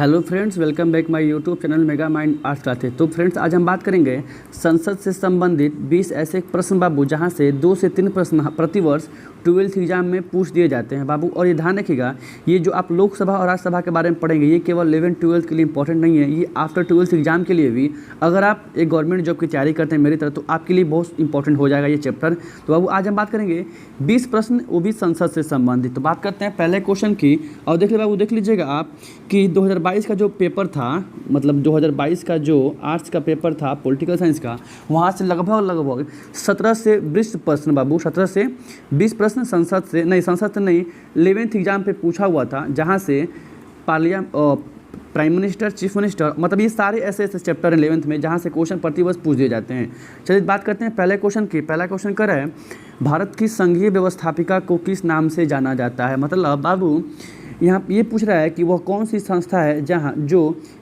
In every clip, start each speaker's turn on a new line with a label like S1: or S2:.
S1: Hello friends, welcome back my YouTube channel mega mind arts classes. तो friends, आज हम बात करेंगे संसद से संबंधित 20 ऐसे प्रश्न बाबू जहां से 2 से 3 प्रश्न प्रतिवर्ष 12th एग्जाम में पूछ दिए जाते हैं बाबू। और ये ध्यान रखिएगा, ये जो आप लोकसभा और राज्यसभा के बारे में पढ़ेंगे ये केवल 11th-12th के लिए इंपॉर्टेंट नहीं है, ये आफ्टर 12th एग्जाम के लिए भी, अगर आप एक गवर्नमेंट जॉब की तैयारी करते हैं मेरी तरह, तो आपके लिए बहुत इंपॉर्टेंट हो जाएगा ये चैप्टर। तो बाबू आज हम बात करेंगे 20 प्रश्न, वो भी संसद से संबंधित। तो बात करते हैं पहले क्वेश्चन की। और देख लीजिए बाबू, देख लीजिएगा आप कि 2022 का जो पेपर था, मतलब 2022 का जो आर्ट्स का पेपर था पॉलिटिकल साइंस का, वहाँ से लगभग 17 से 20 प्रश्न बाबू, 17 से 20 प्रश्न संसद से नहीं 11th एग्जाम पे पूछा हुआ था, जहाँ से प्राइम मिनिस्टर, चीफ मिनिस्टर, मतलब ये सारे ऐसे चैप्टर हैं 11th में जहाँ से क्वेश्चन प्रतिवर्ष पूछ दिए जाते हैं। चलिए बात करते हैं पहले क्वेश्चन की। पहला क्वेश्चन कर रहा है, भारत की संघीय व्यवस्थापिका को किस नाम से जाना जाता है। मतलब बाबू यहाँ ये पूछ रहा है कि वह कौन सी संस्था है जहाँ जो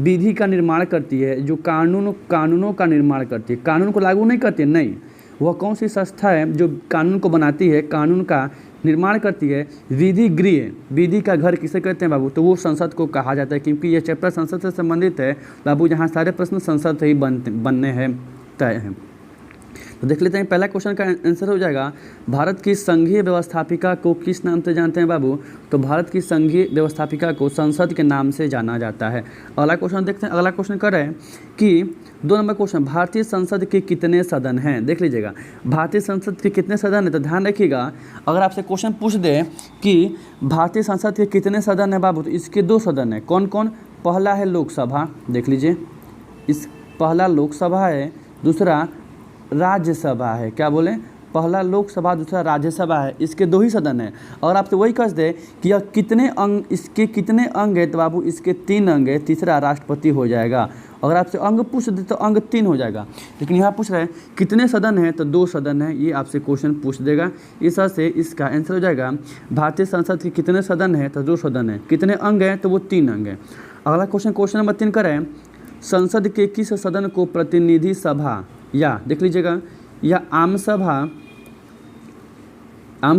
S1: विधि का निर्माण करती है, जो कानूनों का निर्माण करती है, कानून को लागू नहीं करती है, नहीं, वह कौन सी संस्था है जो कानून को बनाती है, कानून का निर्माण करती है। विधि गृह, विधि का घर किसे कहते हैं बाबू, तो वो संसद को कहा जाता है, क्योंकि ये चैप्टर संसद से संबंधित है बाबू, जहाँ सारे प्रश्न संसद से ही बनने हैं, तय हैं। तो देख लेते हैं, पहला क्वेश्चन का आंसर हो जाएगा, भारत की संघीय व्यवस्थापिका को किस नाम से जानते हैं बाबू, तो भारत की संघीय व्यवस्थापिका को संसद के नाम से जाना जाता है। अगला क्वेश्चन देखते हैं। अगला क्वेश्चन कर रहे हैं कि 2 नंबर क्वेश्चन, भारतीय संसद के कितने सदन हैं। देख लीजिएगा, भारतीय संसद के कितने सदन हैं, तो ध्यान रखिएगा, अगर आपसे क्वेश्चन पूछ दे कि भारतीय संसद के कितने सदन हैं बाबू, तो इसके 2 सदन हैं। कौन कौन, पहला है लोकसभा, देख लीजिए, इस पहला लोकसभा है, दूसरा राज्यसभा है। क्या बोले, पहला लोकसभा, दूसरा राज्यसभा है, इसके 2 ही सदन है। और आपसे वही कह दे कि यह कितने अंग, इसके कितने अंग है, तो बाबू इसके 3 अंग है, तीसरा राष्ट्रपति हो जाएगा। अगर आपसे अंग पूछ दे तो अंग 3 हो जाएगा, लेकिन यहाँ पूछ रहे हैं कितने सदन हैं, तो 2 सदन है, ये आपसे क्वेश्चन पूछ देगा। इस तरह से इसका आंसर हो जाएगा, भारतीय संसद के कितने सदन है, तो 2 सदन है, कितने अंग हैं, तो वो 3 अंग है। अगला क्वेश्चन नंबर 3 करें, संसद के किस सदन को प्रतिनिधि सभा, या देख लीजिएगा, या आम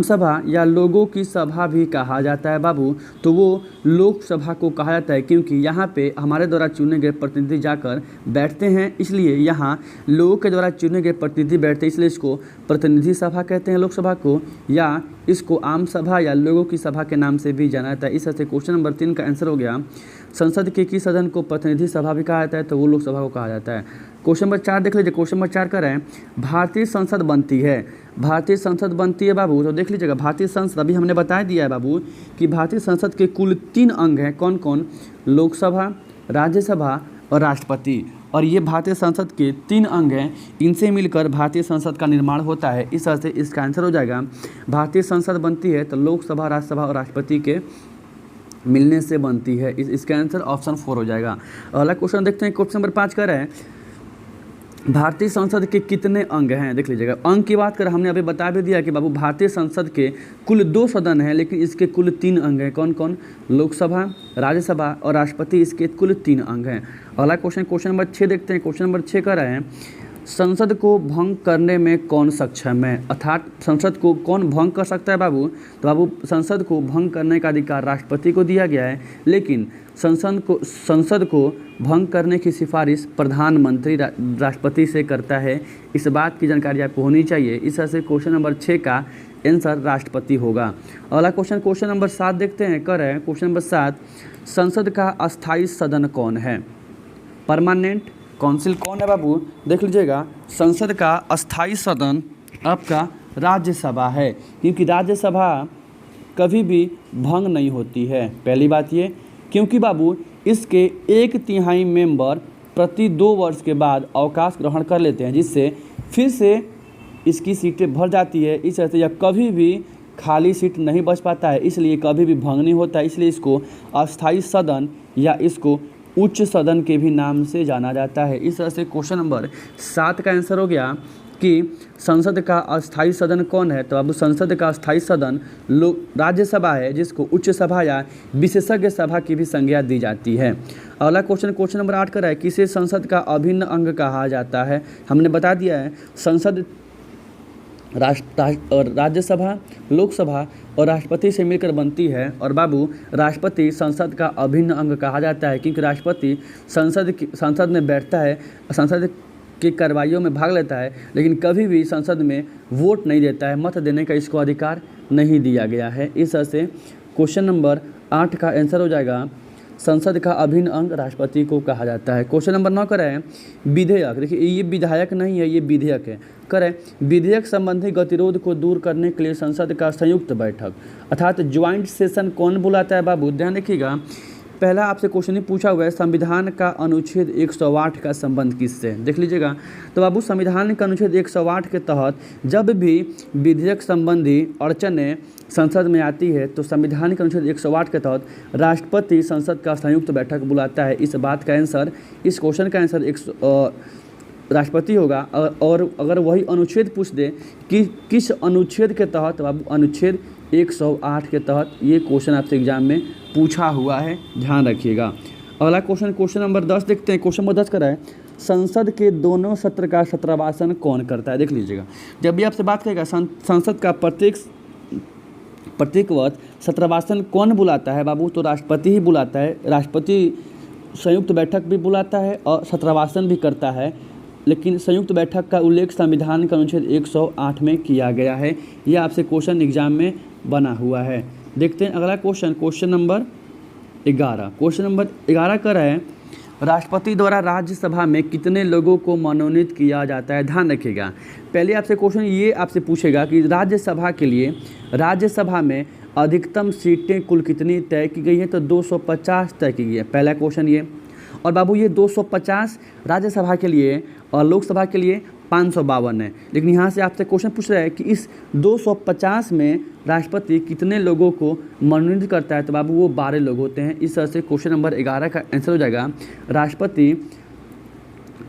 S1: सभा या लोगों की सभा भी कहा जाता है बाबू, तो वो लोकसभा को कहा जाता है, क्योंकि यहाँ पे हमारे द्वारा चुने गए प्रतिनिधि जाकर बैठते हैं, इसलिए यहाँ लोगों के द्वारा चुने गए प्रतिनिधि बैठते हैं, इसलिए इसको प्रतिनिधि सभा कहते हैं लोकसभा को, या इसको आम सभा या लोगों की सभा के नाम से भी जाना जाता है। इस तरह से क्वेश्चन नंबर 3 का आंसर हो गया, संसद के किस सदन को प्रतिनिधि सभा भी कहा जाता है, तो वो लोकसभा को कहा जाता है। क्वेश्चन नंबर 4 देख लीजिए, क्वेश्चन नंबर 4 कर रहे हैं, भारतीय संसद बनती है, भारतीय संसद बनती है बाबू, तो देख लीजिएगा, भारतीय संसद अभी हमने बता दिया है बाबू कि भारतीय संसद के कुल 3 अंग हैं। कौन कौन, लोकसभा, राज्यसभा और राष्ट्रपति। और ये भारतीय संसद के 3 अंग हैं, इनसे मिलकर भारतीय संसद का निर्माण होता है। इस तरह से इसका आंसर हो जाएगा, भारतीय संसद बनती है तो लोकसभा, राज्यसभा और राष्ट्रपति के मिलने से बनती है। इसका आंसर ऑप्शन 4 हो जाएगा। अगला क्वेश्चन देखते हैं, क्वेश्चन नंबर 5 कर रहे हैं, भारतीय संसद के कितने अंग हैं। देख लीजिएगा, अंग की बात करें, हमने अभी बता भी दिया कि बाबू भारतीय संसद के कुल 2 सदन हैं, लेकिन इसके कुल 3 अंग हैं। कौन कौन, लोकसभा, राज्यसभा और राष्ट्रपति, इसके कुल 3 अंग हैं। अगला क्वेश्चन नंबर 6 देखते हैं। क्वेश्चन नंबर 6 कर रहे हैं, संसद को भंग करने में कौन सक्षम है, अर्थात संसद को कौन भंग कर सकता है बाबू, तो बाबू संसद को भंग करने का अधिकार राष्ट्रपति को दिया गया है, लेकिन संसद को भंग करने की सिफारिश प्रधानमंत्री राष्ट्रपति से करता है। इस बात की जानकारी आपको होनी चाहिए। इस तरह से क्वेश्चन नंबर 6 का आंसर राष्ट्रपति होगा। अगला क्वेश्चन नंबर 7 देखते हैं, कर रहे हैं क्वेश्चन नंबर 7, संसद का अस्थायी सदन कौन है, परमानेंट काउंसिल कौन है बाबू। देख लीजिएगा, संसद का अस्थायी सदन आपका राज्यसभा है, क्योंकि राज्यसभा कभी भी भंग नहीं होती है। पहली बात ये, क्योंकि बाबू इसके 1/3 मेंबर प्रति 2 वर्ष के बाद अवकाश ग्रहण कर लेते हैं, जिससे फिर से इसकी सीटें भर जाती है। इस तरह से यह कभी भी खाली सीट नहीं बच पाता है, इसलिए कभी भी भंग नहीं होता है, इसलिए इसको अस्थायी सदन या इसको उच्च सदन के भी नाम से जाना जाता है। इस तरह से क्वेश्चन नंबर 7 का आंसर हो गया कि संसद का अस्थायी सदन कौन है, तो अब संसद का अस्थायी सदन राज्यसभा है, जिसको उच्च सभा या विशेषज्ञ सभा की भी संज्ञा दी जाती है। अगला क्वेश्चन नंबर 8 कर है, किसे संसद का अभिन्न अंग कहा जाता है। हमने बता दिया है, संसद और राज्यसभा, लोकसभा और राष्ट्रपति से मिलकर बनती है। और बाबू राष्ट्रपति संसद का अभिन्न अंग कहा जाता है, क्योंकि राष्ट्रपति संसद में बैठता है, संसद की कार्रवाइयों में भाग लेता है, लेकिन कभी भी संसद में वोट नहीं देता है, मत देने का इसको अधिकार नहीं दिया गया है। इस तरह से क्वेश्चन नंबर 8 का आंसर हो जाएगा संसद का अभिन्न अंग राष्ट्रपति को कहा जाता है। क्वेश्चन नंबर 9 करें विधेयक। देखिए ये विधायक नहीं है, ये विधेयक है। करें विधेयक संबंधी गतिरोध को दूर करने के लिए संसद का संयुक्त बैठक अर्थात ज्वाइंट सेशन कौन बुलाता है बाबू? ध्यान रखिएगा, पहला आपसे क्वेश्चन ही पूछा हुआ है संविधान का अनुच्छेद 108 का संबंध किससे? देख लीजिएगा। तो बाबू संविधान का अनुच्छेद 108 के तहत जब भी विधेयक संबंधी अड़चनें संसद में आती है तो संविधान के अनुच्छेद 108 के तहत राष्ट्रपति संसद का संयुक्त बैठक बुलाता है। इस बात का आंसर, इस क्वेश्चन का आंसर राष्ट्रपति होगा। और अगर वही अनुच्छेद पूछ दे कि किस अनुच्छेद के तहत, बाबू अनुच्छेद 108 के तहत ये क्वेश्चन आपसे एग्जाम में पूछा हुआ है, ध्यान रखिएगा। अगला क्वेश्चन नंबर 10 देखते हैं। क्वेश्चन नंबर 10 का है संसद के दोनों सत्र का छात्रावासन कौन करता है? देख लीजिएगा, जब भी आपसे बात करेगा संसद का प्रत्येक वर्ष छात्रावासन कौन बुलाता है बाबू? तो राष्ट्रपति ही बुलाता है। राष्ट्रपति संयुक्त बैठक भी बुलाता है और छात्रावासन भी करता है, लेकिन संयुक्त बैठक का उल्लेख संविधान का अनुच्छेद 108 में किया गया है। यह आपसे क्वेश्चन एग्जाम में बना हुआ है। देखते हैं अगला क्वेश्चन नंबर 11। क्वेश्चन नंबर 11 कर है राष्ट्रपति द्वारा राज्यसभा में कितने लोगों को मनोनीत किया जाता है? ध्यान रखिएगा, पहले आपसे क्वेश्चन ये आपसे पूछेगा कि राज्यसभा के लिए राज्यसभा में अधिकतम सीटें कुल कितनी तय की गई हैं? तो 250 तय की गई है, पहला क्वेश्चन ये। और बाबू ये 250 राज्यसभा के लिए और लोकसभा के लिए 552 है। लेकिन यहाँ से आपसे क्वेश्चन पूछ रहा है कि इस 250 में राष्ट्रपति कितने लोगों को मनोनीत करता है? तो बाबू वो 12 लोग होते हैं। इस तरह से क्वेश्चन नंबर 11 का आंसर हो जाएगा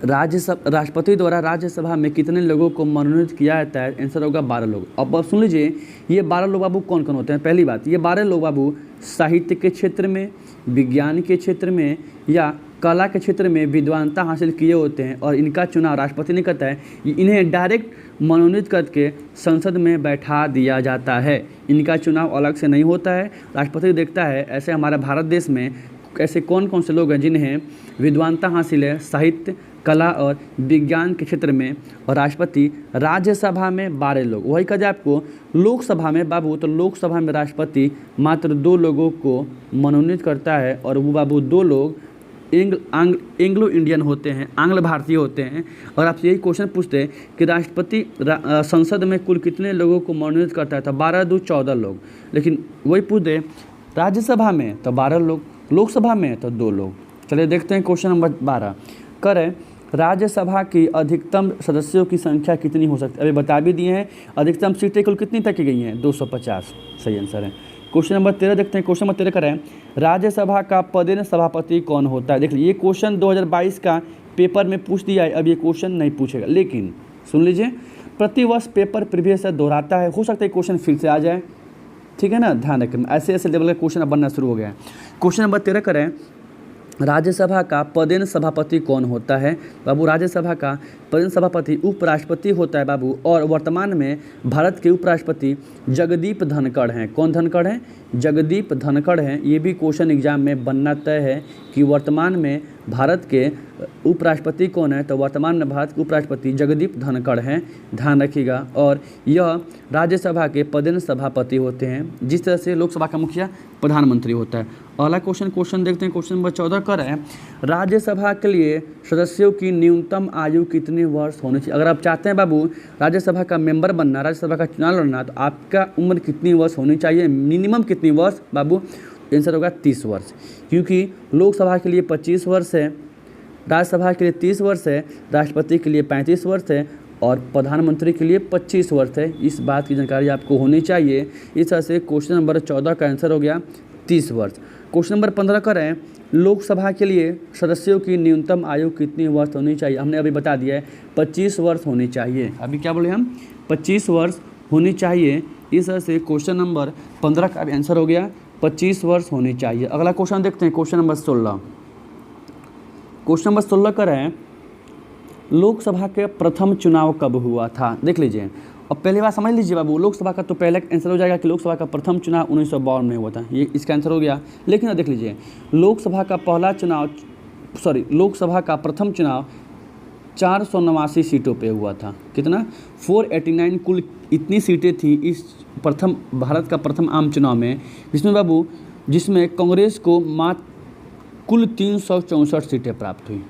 S1: राष्ट्रपति द्वारा राज्यसभा में कितने लोगों को मनोनीत किया जाता है? आंसर होगा 12 लोग। अब सुन लीजिए, ये 12 लोग बाबू कौन कौन होते हैं? पहली बात, ये 12 लोग बाबू साहित्य के क्षेत्र में, विज्ञान के क्षेत्र में या कला के क्षेत्र में विद्वानता हासिल किए होते हैं और इनका चुनाव राष्ट्रपति नहीं करता है, इन्हें डायरेक्ट मनोनीत करके संसद में बैठा दिया जाता है। इनका चुनाव अलग से नहीं होता है, राष्ट्रपति देखता है ऐसे हमारे भारत देश में ऐसे कौन कौन से लोग हैं जिन्हें विद्वानता हासिल है साहित्य, कला और विज्ञान के क्षेत्र में। और राष्ट्रपति राज्यसभा में 12 लोग। वही कहा जाए आपको लोकसभा में बाबू, तो लोकसभा में राष्ट्रपति मात्र 2 लोगों को मनोनीत करता है और वो बाबू 2 लोग एंग्लो इंडियन होते हैं, आंग्ल भारतीय होते हैं। और आपसे यही क्वेश्चन पूछते हैं कि राष्ट्रपति संसद में कुल कितने लोगों को मनोनीत करता है? तो 12 दूनी 14 लोग। लेकिन वही पूछ दे राज्यसभा में तो 12 लोग, लोकसभा में तो 2 लोग। चलिए देखते हैं क्वेश्चन नंबर 12 करें राज्यसभा की अधिकतम सदस्यों की संख्या कितनी हो सकती है? अभी बता भी दिए हैं, अधिकतम सीटें कुल कितनी तक की गई हैं? 250 सही आंसर है। क्वेश्चन नंबर 13 देखते हैं। क्वेश्चन नंबर 13 करें राज्यसभा का पदेन सभापति कौन होता है? देख लीजिए, ये क्वेश्चन 2022 का पेपर में पूछ दिया है, अब ये क्वेश्चन नहीं पूछेगा, लेकिन सुन लीजिए प्रतिवर्ष पेपर प्रीवियस दोहराता है, हो सकता है क्वेश्चन फिर से आ जाए, ठीक है ना, ध्यान रखें। ऐसे ऐसे लेवल का क्वेश्चन अब बनना शुरू हो गया है। क्वेश्चन नंबर 13 करें राज्यसभा का पदेन सभापति कौन होता है? बाबू राज्यसभा का पदेन सभापति उपराष्ट्रपति होता है बाबू। और वर्तमान में भारत के उपराष्ट्रपति जगदीप धनखड़ हैं। कौन धनखड़ हैं? जगदीप धनखड़ हैं। ये भी क्वेश्चन एग्जाम में बनना तय है कि वर्तमान में भारत के उपराष्ट्रपति कौन है? तो वर्तमान में भारत के उपराष्ट्रपति जगदीप धनखड़ हैं, ध्यान रखिएगा। और यह राज्यसभा के पदेन सभापति होते हैं, जिस तरह से लोकसभा का मुखिया प्रधानमंत्री होता है। अगला क्वेश्चन देखते हैं। क्वेश्चन नंबर 14 कर है राज्यसभा के लिए सदस्यों की न्यूनतम आयु कितने वर्ष होनी चाहिए? अगर आप चाहते हैं बाबू राज्यसभा का मेंबर बनना, राज्यसभा का चुनाव लड़ना, तो आपका उम्र कितनी वर्ष होनी चाहिए? मिनिमम कितनी वर्ष बाबू? आंसर होगा 30 वर्ष, क्योंकि लोकसभा के लिए 25 वर्ष है, राज्यसभा के लिए 30 वर्ष है, राष्ट्रपति के लिए 35 वर्ष है और प्रधानमंत्री के लिए 25 वर्ष है। इस बात की जानकारी आपको होनी चाहिए। इस तरह से क्वेश्चन नंबर 14 का आंसर हो गया 30 वर्ष। क्वेश्चन नंबर 15 करें लोकसभा के लिए सदस्यों की न्यूनतम आयु कितनी वर्ष होनी चाहिए? हमने अभी बता दिया है 25 वर्ष होनी चाहिए। अभी क्या बोले हम? 25 वर्ष होनी चाहिए। इस तरह से क्वेश्चन नंबर 15 का आंसर हो गया 25 वर्ष होनी चाहिए। अगला क्वेश्चन देखते हैं। Question number 16। क्वेश्चन नंबर 16 करें लोकसभा के प्रथम चुनाव कब हुआ था? देख लीजिए अब पहली बात समझ लीजिए बाबू, लोकसभा का तो पहले आंसर हो जाएगा कि लोकसभा का प्रथम चुनाव 1952 में हुआ था, ये इसका आंसर हो गया। लेकिन अब देख लीजिए, लोकसभा का प्रथम चुनाव 489 सीटों पे हुआ था। कितना? 489 कुल इतनी सीटें थी इस भारत का प्रथम आम चुनाव में, जिसमें कांग्रेस को मात्र कुल 364 सीटें प्राप्त हुई।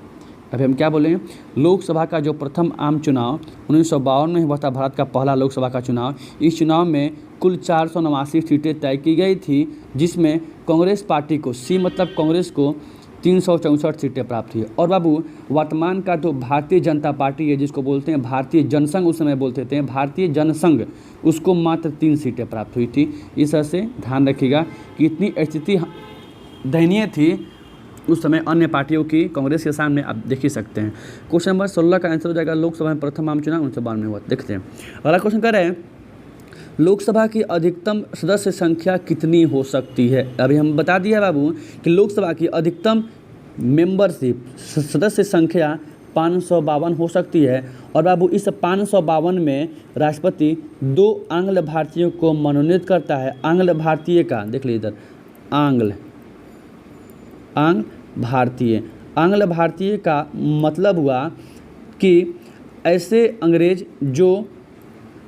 S1: अभी हम क्या बोलें, लोकसभा का जो प्रथम आम चुनाव 1952 में हुआ था, भारत का पहला लोकसभा का चुनाव, इस चुनाव में कुल 489 सीटें तय की गई थी, जिसमें कांग्रेस पार्टी को मतलब कांग्रेस को 364 सीटें प्राप्त हुई। और बाबू, वर्तमान का जो भारतीय जनता पार्टी है, जिसको बोलते हैं भारतीय जनसंघ, उस समय बोलते थे भारतीय जनसंघ, उसको मात्र 3 सीटें प्राप्त हुई थी। इस तरह से ध्यान रखिएगा कि इतनी स्थिति दयनीय थी उस समय अन्य पार्टियों की कांग्रेस के सामने, आप देख ही सकते हैं। क्वेश्चन नंबर 16 का आंसर हो जाएगा लोकसभा में प्रथम आम चुनाव 1952 में हुआ। देखते हैं अगला क्वेश्चन कर रहे हैं, लोकसभा की अधिकतम सदस्य संख्या कितनी हो सकती है। अभी हम बता दिया बाबू कि लोकसभा की अधिकतम मेंबरशिप सदस्य संख्या 552 हो सकती है। और बाबू, इस 552 में राष्ट्रपति 2 आंग्ल भारतीयों को मनोनीत करता है। आंग्ल भारतीय का देख लीजिए इधर, आंग्ल भारतीय का मतलब हुआ कि ऐसे अंग्रेज जो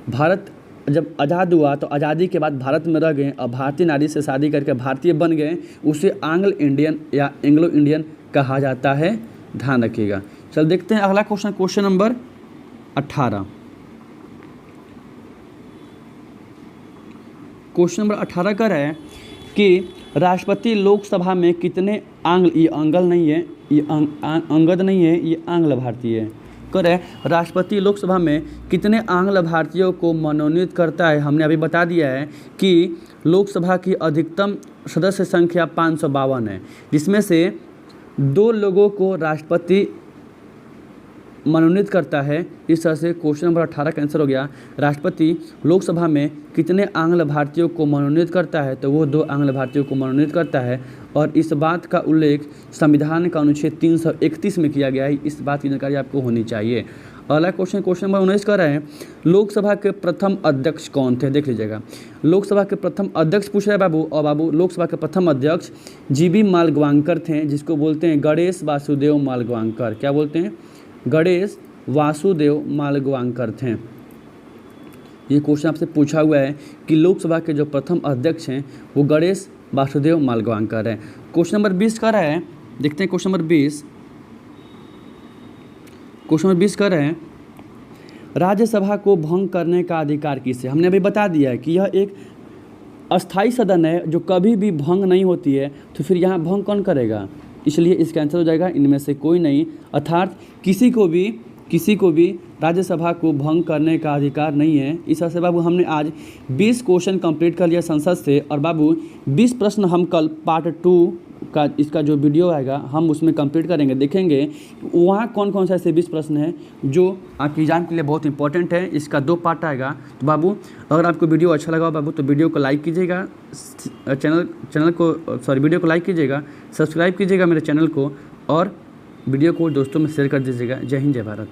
S1: भारत जब आज़ाद हुआ तो आज़ादी के बाद भारत में रह गए और भारतीय नारी से शादी करके भारतीय बन गए, उसे आंग्ल इंडियन या एंग्लो इंडियन कहा जाता है। ध्यान रखिएगा। चल देखते हैं अगला question, question number 18। Question number 18 कर है कि राष्ट्रपति लोकसभा में कितने ये अंगल नहीं है, ये अंगद नहीं है, ये आंग्ल भारतीय है। करे राष्ट्रपति लोकसभा में कितने आंग्ल भारतीयों को मनोनीत करता है। हमने अभी बता दिया है कि लोकसभा की अधिकतम सदस्य संख्या 552 है, जिसमें से 2 लोगों को राष्ट्रपति मनोनीत करता है। इस तरह से क्वेश्चन नंबर 18 का आंसर हो गया, राष्ट्रपति लोकसभा में कितने आंग्ल भारतीयों को मनोनीत करता है, तो वो 2 आंग्ल भारतीयों को मनोनीत करता है। और इस बात का उल्लेख संविधान का अनुच्छेद 331 में किया गया है। इस बात की जानकारी आपको होनी चाहिए। अगला क्वेश्चन, क्वेश्चन नंबर 19 कर रहे हैं, लोकसभा के प्रथम अध्यक्ष कौन थे। देख लीजिएगा, लोकसभा के प्रथम अध्यक्ष पूछ रहे हैं बाबू। और बाबू, लोकसभा के प्रथम अध्यक्ष जीबी मालगवांकर थे, जिसको बोलते हैं गणेश वासुदेव मालगवांकर। क्या बोलते हैं? गणेश वासुदेव मालगवांकर थे। ये क्वेश्चन आपसे पूछा हुआ है कि लोकसभा के जो प्रथम अध्यक्ष हैं वो गणेश वासुदेव मालगवांकर हैं। क्वेश्चन नंबर 20 कर रहे हैं, देखते हैं क्वेश्चन नंबर 20। क्वेश्चन नंबर 20 कर रहे हैं, राज्यसभा को भंग करने का अधिकार किसे। हमने अभी बता दिया है कि यह एक अस्थाई सदन है जो कभी भी भंग नहीं होती है, तो फिर यहाँ भंग कौन करेगा, इसलिए इसका आंसर हो जाएगा इनमें से कोई नहीं, अर्थात किसी को भी राज्यसभा को भंग करने का अधिकार नहीं है। इस तरह से बाबू हमने आज 20 क्वेश्चन कंप्लीट कर लिया संसद से। और बाबू 20 प्रश्न हम कल पार्ट 2 का इसका जो वीडियो आएगा हम उसमें कंप्लीट करेंगे, देखेंगे वहाँ कौन कौन से ऐसे 20 प्रश्न हैं जो आपके एग्जाम के लिए बहुत इंपॉर्टेंट है। इसका 2 पार्ट आएगा। तो बाबू अगर आपको वीडियो अच्छा लगा बाबू तो वीडियो को लाइक कीजिएगा, वीडियो को लाइक कीजिएगा, सब्सक्राइब कीजिएगा मेरे चैनल को, और वीडियो को दोस्तों में शेयर कर दीजिएगा। जय हिंद, जय भारत।